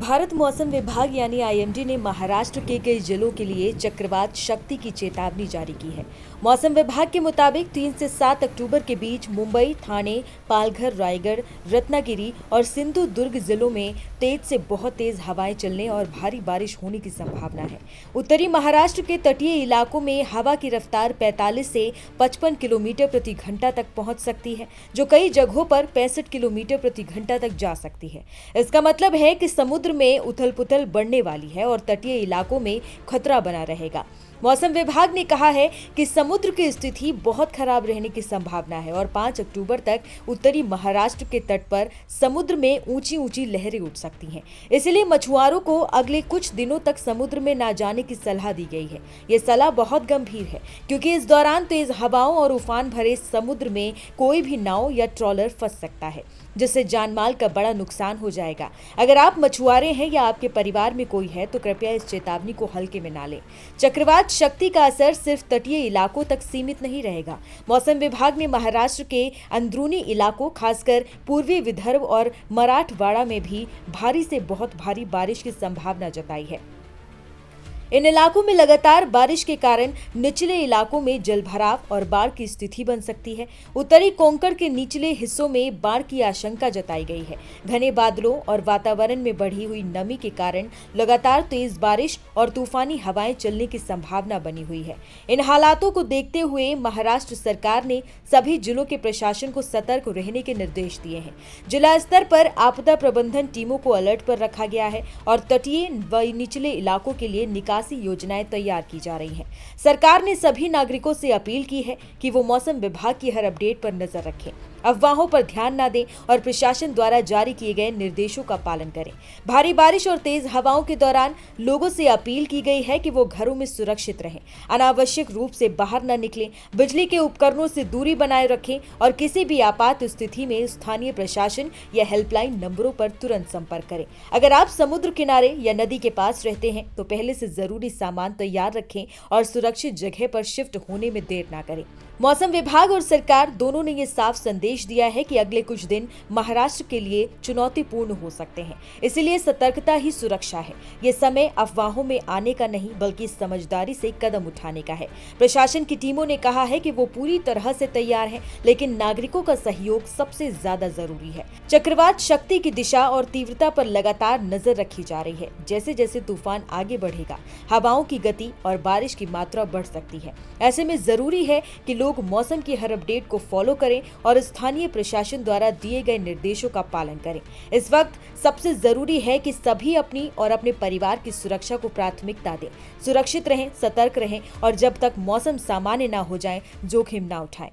भारत मौसम विभाग यानी आईएमडी ने महाराष्ट्र के कई जिलों के लिए चक्रवात शक्ति की चेतावनी जारी की है। मौसम विभाग के मुताबिक 3 से 7 अक्टूबर के बीच मुंबई, ठाणे, पालघर, रायगढ़, रत्नागिरी और सिंधुदुर्ग जिलों में तेज से बहुत तेज हवाएं चलने और भारी बारिश होने की संभावना है। उत्तरी महाराष्ट्र के तटीय इलाकों में हवा की रफ्तार 45 से 55 किलोमीटर प्रति घंटा तक पहुंच सकती है, जो कई जगहों पर 65 किलोमीटर प्रति घंटा तक जा सकती है। इसका मतलब है कि समुद्र में उथल-पुथल बढ़ने वाली है और तटीय इलाकों में खतरा बना रहेगा। मौसम विभाग ने कहा है कि समुद्र की स्थिति बहुत खराब रहने की संभावना है और 5 अक्टूबर तक उत्तरी महाराष्ट्र के तट पर समुद्र में ऊंची-ऊंची लहरें उठ सकती हैं। इसलिए मछुआरों को अगले कुछ दिनों तक समुद्र में ना जाने की सलाह दी गई है। ये सलाह बहुत गंभीर है क्योंकि इस दौरान तेज हवाओं और उफान भरे समुद्र में कोई भी नाव या ट्रॉलर फंस सकता है, जिससे जानमाल का बड़ा नुकसान हो जाएगा। अगर आप मछुआरे हैं या आपके परिवार में कोई है तो कृपया इस चेतावनी को हल्के में ना लें। चक्रवात शक्ति का असर सिर्फ तटीय इलाकों तक सीमित नहीं रहेगा। मौसम विभाग ने महाराष्ट्र के अंदरूनी इलाकों, खासकर पूर्वी विदर्भ और मराठवाड़ा में भी भारी से बहुत भारी बारिश की संभावना जताई है। इन इलाकों में लगातार बारिश के कारण निचले इलाकों में जलभराव और बाढ़ की स्थिति बन सकती है। उत्तरी कोंकण के निचले हिस्सों में बाढ़ की आशंका जताई गई है। घने बादलों और वातावरण में बढ़ी हुई नमी के कारण लगातार तेज बारिश और तूफानी हवाएं चलने की संभावना बनी हुई है। इन हालातों को देखते हुए महाराष्ट्र सरकार ने सभी जिलों के प्रशासन को सतर्क रहने के निर्देश दिए हैं। जिला स्तर पर आपदा प्रबंधन टीमों को अलर्ट पर रखा गया है और तटीय व निचले इलाकों के लिए निकासी योजनाएं तैयार की जा रही हैं। सरकार ने सभी नागरिकों से अपील की है कि वो मौसम विभाग की हर अपडेट पर नजर रखें, अफवाहों पर ध्यान न दें और प्रशासन द्वारा जारी किए गए निर्देशों का पालन करें। भारी बारिश और तेज हवाओं के दौरान लोगों से अपील की गई है कि वो घरों में सुरक्षित रहें, अनावश्यक रूप से बाहर न निकलें, बिजली के उपकरणों से दूरी बनाए रखें और किसी भी आपात स्थिति में स्थानीय प्रशासन या हेल्पलाइन नंबरों पर तुरंत संपर्क करें। अगर आप समुद्र किनारे या नदी के पास रहते हैं तो पहले से जरूरी सामान तैयार रखें और सुरक्षित जगह पर शिफ्ट होने में देर न करें। मौसम विभाग और सरकार दोनों ने ये साफ संदेश दिया है कि अगले कुछ दिन महाराष्ट्र के लिए चुनौतीपूर्ण हो सकते हैं, इसलिए सतर्कता ही सुरक्षा है। ये समय अफवाहों में आने का नहीं बल्कि समझदारी से कदम उठाने का है। प्रशासन की टीमों ने कहा है कि वो पूरी तरह से तैयार हैं, लेकिन नागरिकों का सहयोग सबसे ज्यादा जरूरी है। चक्रवात शक्ति की दिशा और तीव्रता पर लगातार नजर रखी जा रही है। जैसे जैसे तूफान आगे बढ़ेगा, हवाओं की गति और बारिश की मात्रा बढ़ सकती है। ऐसे में जरूरी है कि लोग मौसम की हर अपडेट को फॉलो करें और स्थानीय प्रशासन द्वारा दिए गए निर्देशों का पालन करें। इस वक्त सबसे जरूरी है कि सभी अपनी और अपने परिवार की सुरक्षा को प्राथमिकता दें। सुरक्षित रहें, सतर्क रहें और जब तक मौसम सामान्य ना हो जाए, जोखिम ना उठाएं।